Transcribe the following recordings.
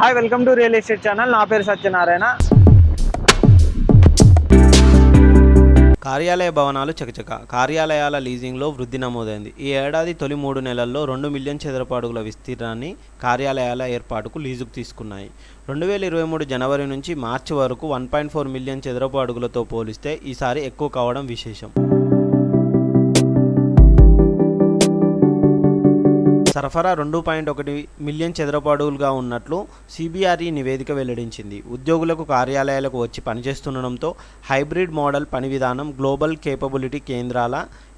Hi welcome to real estate channel. నా పేరు సత్యనారాయణ. కార్యాలయ భవనాలు చకచక. కార్యాలయాల లీజింగ్లో వృద్ధి నమోదైంది. ఈ ఏడాది తొలి 3 నెలల్లో 2 మిలియన్ చదరపు అడుగుల విస్తీర్ణాన్ని కార్యాలయాల ఏర్పాటుకు లీజుకు తీసుకున్నాయి. 2023 జనవరి నుంచి మార్చి వరకు 1.4 మిలియన్ చదరపు అడుగులతో పోలిస్తే ఈసారి ఎక్కువ కావడం విశేషం. సరఫరా 2.1 మిలియన్ చదరపు అడుగులుగా ఉన్నట్లు సిబిఆర్ఈ నివేదిక వెల్లడించింది. ఉద్యోగులకు కార్యాలయాలకు వచ్చి పనిచేస్తుండడంతో హైబ్రిడ్ మోడల్ పని విధానం, గ్లోబల్ కేపబిలిటీ కేంద్రాల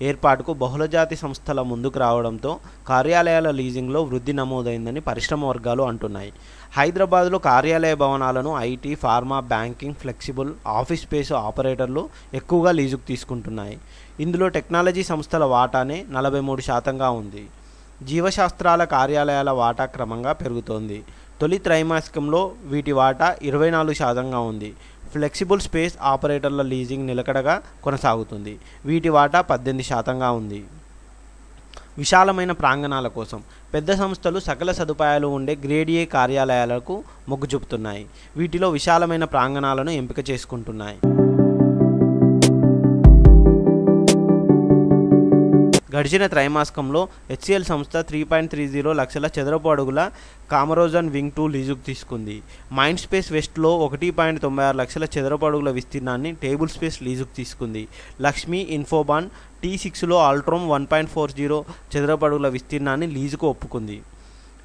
ఏర్పాటుకు బహుళజాతి సంస్థల ముందుకు రావడంతో కార్యాలయాల లీజింగ్లో వృద్ధి నమోదైందని పరిశ్రమ వర్గాలు అంటున్నాయి. హైదరాబాద్లో కార్యాలయ భవనాలను IT, pharma, banking, flexible office space ఆపరేటర్లు ఎక్కువగా లీజుకు తీసుకుంటున్నాయి. ఇందులో టెక్నాలజీ సంస్థల వాటానే 43% ఉంది. జీవశాస్త్రాల కార్యాలయాల వాటా క్రమంగా పెరుగుతోంది. తొలి త్రైమాసికంలో వీటి వాటా 24% ఉంది. ఫ్లెక్సిబుల్ స్పేస్ ఆపరేటర్ల లీజింగ్ నిలకడగా కొనసాగుతుంది. వీటి వాటా 18% ఉంది. విశాలమైన ప్రాంగణాల కోసం పెద్ద సంస్థలు సకల సదుపాయాలు ఉండే గ్రేడ్ ఏ కార్యాలయాలకు మొగ్గు చూపుతున్నాయి. వీటిలో విశాలమైన ప్రాంగణాలను ఎంపిక చేసుకుంటున్నాయి. గడిచిన త్రైమాసికంలో హెచ్సిఎల్ సంస్థ 3.30 లక్షల చదరపు అడుగుల కామరోజన్ వింగ్ 2 లీజుకు తీసుకుంది. మైండ్ స్పేస్ వెస్ట్లో 1.96 లక్షల చదరపు అడుగుల విస్తీర్ణాన్ని టేబుల్ స్పేస్ లీజుకు తీసుకుంది. లక్ష్మీ ఇన్ఫోబాన్ T6లో ఆల్ట్రోమ్ 1.40 చదరపు అడుగుల విస్తీర్ణాన్ని లీజుకు ఒప్పుకుంది.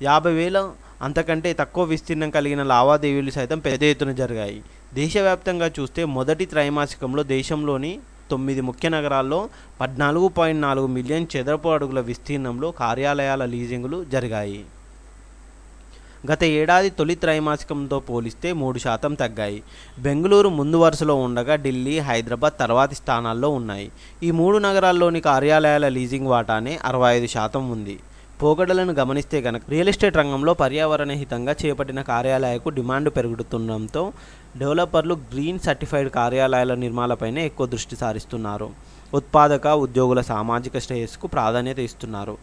50,000 అంతకంటే తక్కువ విస్తీర్ణం కలిగిన లావాదేవీలు సైతం పెద్ద ఎత్తున జరిగాయి. దేశవ్యాప్తంగా చూస్తే మొదటి త్రైమాసికంలో దేశంలోని 9 ముఖ్య నగరాల్లో 14.4 మిలియన్ చదరపు అడుగుల విస్తీర్ణంలో కార్యాలయాల లీజింగులు జరిగాయి. గత ఏడాది తొలి త్రైమాసికంతో పోలిస్తే 3% తగ్గాయి. బెంగళూరు ముందు వరుసలో ఉండగా ఢిల్లీ, హైదరాబాద్ తర్వాతి స్థానాల్లో ఉన్నాయి. ఈ 3 నగరాల్లోని కార్యాలయాల లీజింగ్ వాటానే 65% ఉంది. పోకడలను గమనిస్తే కనుక రియల్ ఎస్టేట్ రంగంలో పర్యావరణ హితంగా చేపట్టిన కార్యాలయాలకు డిమాండ్ పెరుగుతుండడంతో డెవలపర్లు గ్రీన్ సర్టిఫైడ్ కార్యాలయాల నిర్మాణాలపైనే ఎక్కువ దృష్టి సారిస్తున్నారు. ఉత్పాదక ఉద్యోగుల సామాజిక శ్రేయస్సుకు ప్రాధాన్యత ఇస్తున్నారు.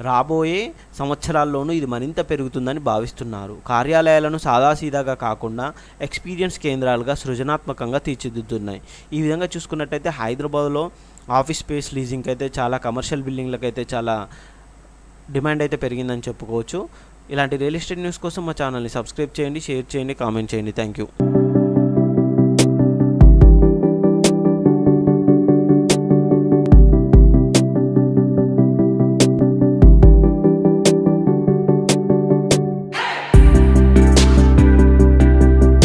రాబోయే సంవత్సరాల్లోనూ ఇది మరింత పెరుగుతుందని భావిస్తున్నారు. కార్యాలయాలను సాదాసీదాగా కాకుండా ఎక్స్పీరియన్స్ కేంద్రాలుగా సృజనాత్మకంగా తీర్చిదిద్దుతున్నాయి. ఈ విధంగా చూసుకున్నట్టయితే హైదరాబాద్లో ఆఫీస్ స్పేస్ లీజింగ్ అయితే చాలా, కమర్షియల్ బిల్డింగ్లకైతే చాలా డిమాండ్ అయితే పెరిగిందని చెప్పుకోవచ్చు. ఇలాంటి రియల్ ఎస్టేట్ న్యూస్ కోసం మా ఛానల్ని సబ్స్క్రైబ్ చేయండి, షేర్ చేయండి, కామెంట్ చేయండి. Thank you.